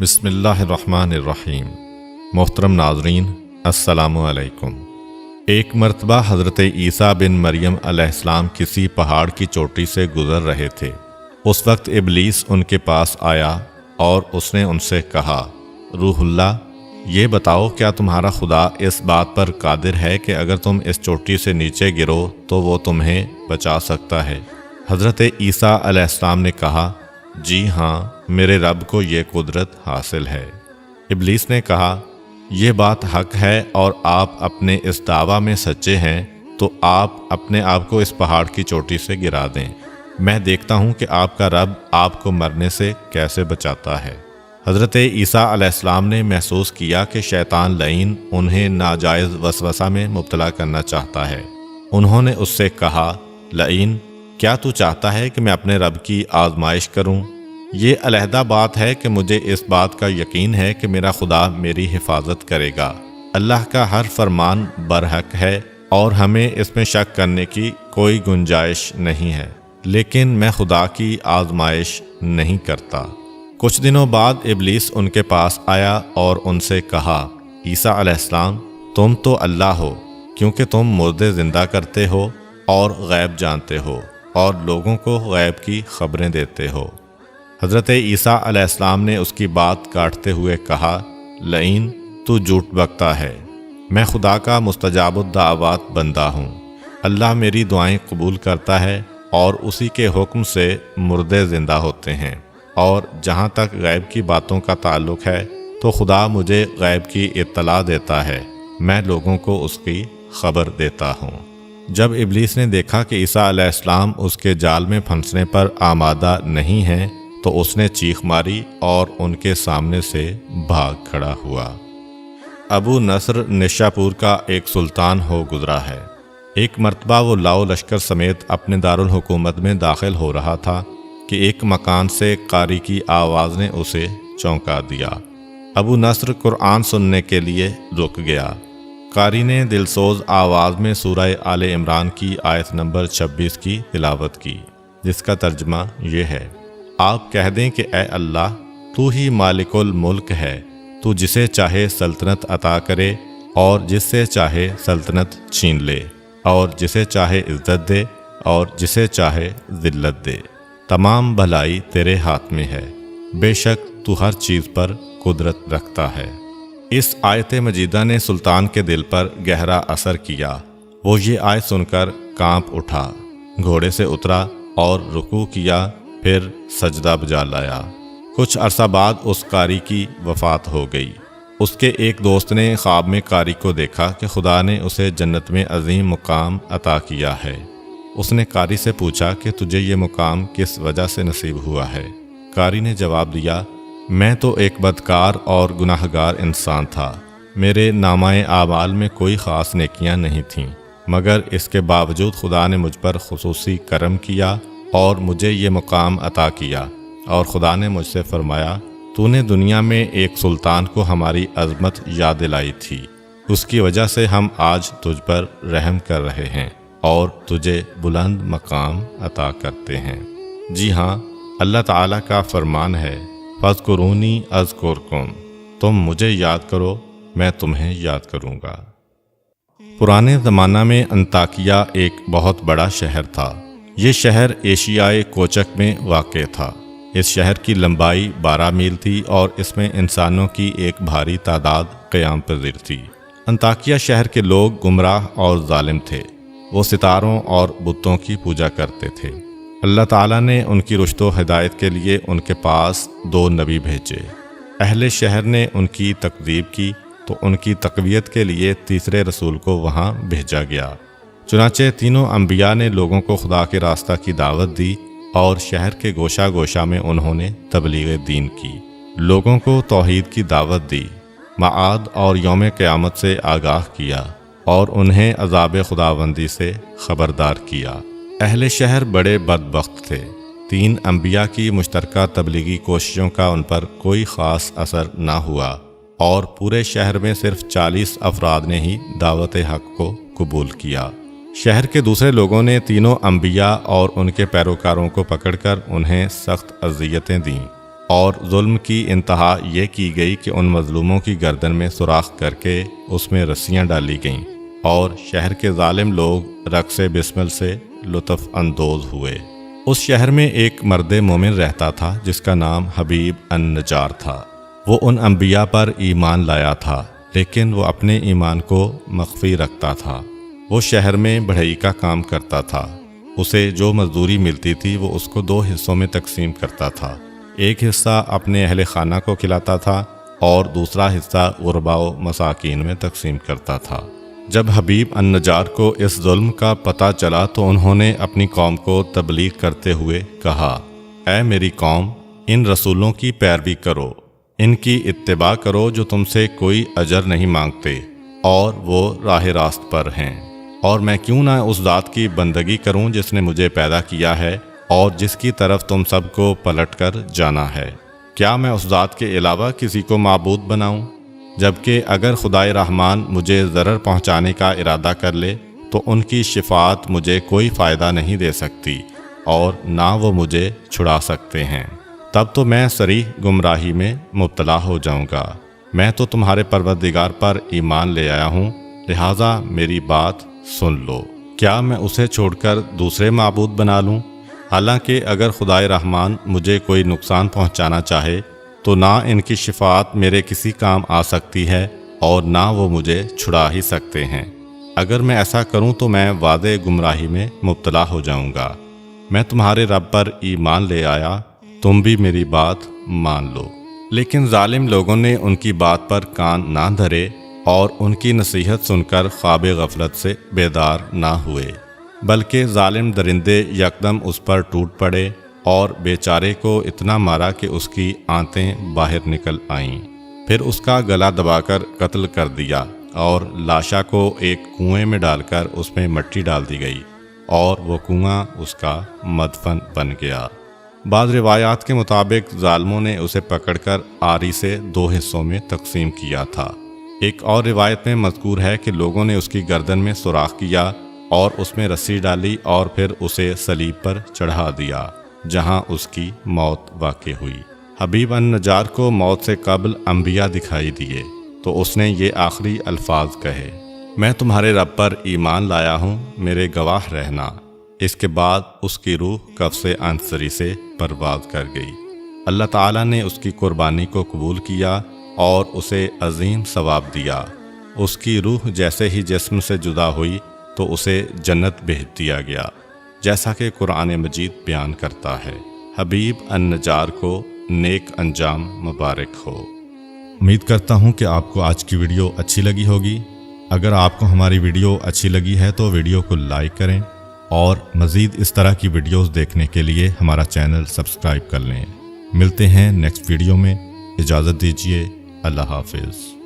بسم اللہ الرحمن الرحیم۔ محترم ناظرین، السلام علیکم۔ ایک مرتبہ حضرت عیسیٰ بن مریم علیہ السلام کسی پہاڑ کی چوٹی سے گزر رہے تھے۔ اس وقت ابلیس ان کے پاس آیا اور اس نے ان سے کہا، روح اللہ، یہ بتاؤ کیا تمہارا خدا اس بات پر قادر ہے کہ اگر تم اس چوٹی سے نیچے گرو تو وہ تمہیں بچا سکتا ہے؟ حضرت عیسیٰ علیہ السلام نے کہا، جی ہاں، میرے رب کو یہ قدرت حاصل ہے۔ ابلیس نے کہا، یہ بات حق ہے اور آپ اپنے اس دعویٰ میں سچے ہیں تو آپ اپنے آپ کو اس پہاڑ کی چوٹی سے گرا دیں، میں دیکھتا ہوں کہ آپ کا رب آپ کو مرنے سے کیسے بچاتا ہے۔ حضرت عیسیٰ علیہ السلام نے محسوس کیا کہ شیطان لعین انہیں ناجائز وسوسہ میں مبتلا کرنا چاہتا ہے۔ انہوں نے اس سے کہا، لعین، کیا تو چاہتا ہے کہ میں اپنے رب کی آزمائش کروں؟ یہ علیحدہ بات ہے کہ مجھے اس بات کا یقین ہے کہ میرا خدا میری حفاظت کرے گا۔ اللہ کا ہر فرمان برحق ہے اور ہمیں اس میں شک کرنے کی کوئی گنجائش نہیں ہے، لیکن میں خدا کی آزمائش نہیں کرتا۔ کچھ دنوں بعد ابلیس ان کے پاس آیا اور ان سے کہا، عیسیٰ علیہ السلام، تم تو اللہ ہو کیونکہ تم مردے زندہ کرتے ہو اور غیب جانتے ہو اور لوگوں کو غیب کی خبریں دیتے ہو۔ حضرت عیسیٰ علیہ السلام نے اس کی بات کاٹتے ہوئے کہا، لعین، تو جھوٹ بکتا ہے، میں خدا کا مستجاب الدعوات بندہ ہوں۔ اللہ میری دعائیں قبول کرتا ہے اور اسی کے حکم سے مردے زندہ ہوتے ہیں، اور جہاں تک غیب کی باتوں کا تعلق ہے تو خدا مجھے غیب کی اطلاع دیتا ہے، میں لوگوں کو اس کی خبر دیتا ہوں۔ جب ابلیس نے دیکھا کہ عیسیٰ علیہ السلام اس کے جال میں پھنسنے پر آمادہ نہیں ہیں تو اس نے چیخ ماری اور ان کے سامنے سے بھاگ کھڑا ہوا۔ ابو نصر نشاپور کا ایک سلطان ہو گزرا ہے۔ ایک مرتبہ وہ لاؤ لشکر سمیت اپنے دارالحکومت میں داخل ہو رہا تھا کہ ایک مکان سے قاری کی آواز نے اسے چونکا دیا۔ ابو نصر قرآن سننے کے لیے رک گیا۔ قاری نے دلسوز آواز میں سورہ آل عمران کی آیت نمبر 26 کی تلاوت کی، جس کا ترجمہ یہ ہے، آپ کہہ دیں کہ اے اللہ، تو ہی مالک الملک ہے، تو جسے چاہے سلطنت عطا کرے اور جس سے چاہے سلطنت چھین لے، اور جسے چاہے عزت دے اور جسے چاہے ذلت دے، تمام بھلائی تیرے ہاتھ میں ہے، بے شک تو ہر چیز پر قدرت رکھتا ہے۔ اس آیت مجیدہ نے سلطان کے دل پر گہرا اثر کیا۔ وہ یہ آیت سن کر کانپ اٹھا، گھوڑے سے اترا اور رکوع کیا، پھر سجدہ بجا لایا۔ کچھ عرصہ بعد اس قاری کی وفات ہو گئی۔ اس کے ایک دوست نے خواب میں قاری کو دیکھا کہ خدا نے اسے جنت میں عظیم مقام عطا کیا ہے۔ اس نے قاری سے پوچھا کہ تجھے یہ مقام کس وجہ سے نصیب ہوا ہے؟ قاری نے جواب دیا، میں تو ایک بدکار اور گناہگار انسان تھا، میرے نامہ اعمال میں کوئی خاص نیکیاں نہیں تھیں، مگر اس کے باوجود خدا نے مجھ پر خصوصی کرم کیا اور مجھے یہ مقام عطا کیا، اور خدا نے مجھ سے فرمایا، تو نے دنیا میں ایک سلطان کو ہماری عظمت یاد دلائی تھی، اس کی وجہ سے ہم آج تجھ پر رحم کر رہے ہیں اور تجھے بلند مقام عطا کرتے ہیں۔ جی ہاں، اللہ تعالیٰ کا فرمان ہے، فاذکرونی اذکرکم، تم مجھے یاد کرو، میں تمہیں یاد کروں گا۔ پرانے زمانہ میں انطاکیہ ایک بہت بڑا شہر تھا۔ یہ شہر ایشیائے کوچک میں واقع تھا۔ اس شہر کی لمبائی 12 میل تھی اور اس میں انسانوں کی ایک بھاری تعداد قیام پذیر تھی۔ انطاکیہ شہر کے لوگ گمراہ اور ظالم تھے۔ وہ ستاروں اور بتوں کی پوجا کرتے تھے۔ اللہ تعالیٰ نے ان کی رشد و ہدایت کے لیے ان کے پاس 2 نبی بھیجے۔ اہل شہر نے ان کی تکذیب کی تو ان کی تقویت کے لیے تیسرے رسول کو وہاں بھیجا گیا۔ چنانچہ تینوں انبیاء نے لوگوں کو خدا کے راستہ کی دعوت دی اور شہر کے گوشہ گوشہ میں انہوں نے تبلیغ دین کی، لوگوں کو توحید کی دعوت دی، معاد اور یوم قیامت سے آگاہ کیا اور انہیں عذاب خداوندی سے خبردار کیا۔ اہل شہر بڑے بدبخت تھے۔ 3 انبیاء کی مشترکہ تبلیغی کوششوں کا ان پر کوئی خاص اثر نہ ہوا اور پورے شہر میں صرف 40 افراد نے ہی دعوت حق کو قبول کیا۔ شہر کے دوسرے لوگوں نے تینوں انبیاء اور ان کے پیروکاروں کو پکڑ کر انہیں سخت اذیتیں دیں اور ظلم کی انتہا یہ کی گئی کہ ان مظلوموں کی گردن میں سوراخ کر کے اس میں رسیاں ڈالی گئیں اور شہر کے ظالم لوگ رقص بسمل سے لطف اندوز ہوئے۔ اس شہر میں ایک مرد مومن رہتا تھا جس کا نام حبیب النجار تھا۔ وہ ان انبیاء پر ایمان لایا تھا، لیکن وہ اپنے ایمان کو مخفی رکھتا تھا۔ وہ شہر میں بڑھئی کا کام کرتا تھا۔ اسے جو مزدوری ملتی تھی وہ اس کو 2 حصوں میں تقسیم کرتا تھا۔ ایک حصہ اپنے اہل خانہ کو کھلاتا تھا اور دوسرا حصہ غرباء و مساکین میں تقسیم کرتا تھا۔ جب حبیب النجار کو اس ظلم کا پتہ چلا تو انہوں نے اپنی قوم کو تبلیغ کرتے ہوئے کہا، اے میری قوم، ان رسولوں کی پیروی کرو، ان کی اتباع کرو جو تم سے کوئی اجر نہیں مانگتے اور وہ راہ راست پر ہیں، اور میں کیوں نہ اس ذات کی بندگی کروں جس نے مجھے پیدا کیا ہے اور جس کی طرف تم سب کو پلٹ کر جانا ہے۔ کیا میں اس ذات کے علاوہ کسی کو معبود بناؤں؟ جبکہ اگر خدائے رحمان مجھے ضرر پہنچانے کا ارادہ کر لے تو ان کی شفاعت مجھے کوئی فائدہ نہیں دے سکتی اور نہ وہ مجھے چھڑا سکتے ہیں۔ تب تو میں صریح گمراہی میں مبتلا ہو جاؤں گا۔ میں تو تمہارے پروردگار پر ایمان لے آیا ہوں، لہٰذا میری بات سن لو۔ کیا میں اسے چھوڑ کر دوسرے معبود بنا لوں؟ حالانکہ اگر خدائے رحمان مجھے کوئی نقصان پہنچانا چاہے تو نہ ان کی شفاعت میرے کسی کام آ سکتی ہے اور نہ وہ مجھے چھڑا ہی سکتے ہیں۔ اگر میں ایسا کروں تو میں واضح گمراہی میں مبتلا ہو جاؤں گا۔ میں تمہارے رب پر ایمان لے آیا، تم بھی میری بات مان لو۔ لیکن ظالم لوگوں نے ان کی بات پر کان نہ دھرے اور ان کی نصیحت سن کر خواب غفلت سے بیدار نہ ہوئے، بلکہ ظالم درندے یکدم اس پر ٹوٹ پڑے اور بیچارے کو اتنا مارا کہ اس کی آنتیں باہر نکل آئیں۔ پھر اس کا گلا دبا کر قتل کر دیا اور لاشا کو ایک کنویں میں ڈال کر اس میں مٹی ڈال دی گئی اور وہ کنواں اس کا مدفن بن گیا۔ بعض روایات کے مطابق ظالموں نے اسے پکڑ کر آری سے 2 حصوں میں تقسیم کیا تھا۔ ایک اور روایت میں مذکور ہے کہ لوگوں نے اس کی گردن میں سوراخ کیا اور اس میں رسی ڈالی اور پھر اسے صلیب پر چڑھا دیا، جہاں اس کی موت واقع ہوئی۔ حبیب النجار کو موت سے قبل انبیاء دکھائی دیے تو اس نے یہ آخری الفاظ کہے، میں تمہارے رب پر ایمان لایا ہوں، میرے گواہ رہنا۔ اس کے بعد اس کی روح قفس عنصری سے پرواز کر گئی۔ اللہ تعالیٰ نے اس کی قربانی کو قبول کیا اور اسے عظیم ثواب دیا۔ اس کی روح جیسے ہی جسم سے جدا ہوئی تو اسے جنت بھیج دیا گیا، جیسا کہ قرآن مجید بیان کرتا ہے۔ حبیب النجار کو نیک انجام مبارک ہو۔ امید کرتا ہوں کہ آپ کو آج کی ویڈیو اچھی لگی ہوگی۔ اگر آپ کو ہماری ویڈیو اچھی لگی ہے تو ویڈیو کو لائک کریں اور مزید اس طرح کی ویڈیوز دیکھنے کے لیے ہمارا چینل سبسکرائب کر لیں۔ ملتے ہیں نیکسٹ ویڈیو میں، اجازت دیجیے، اللہ حافظ۔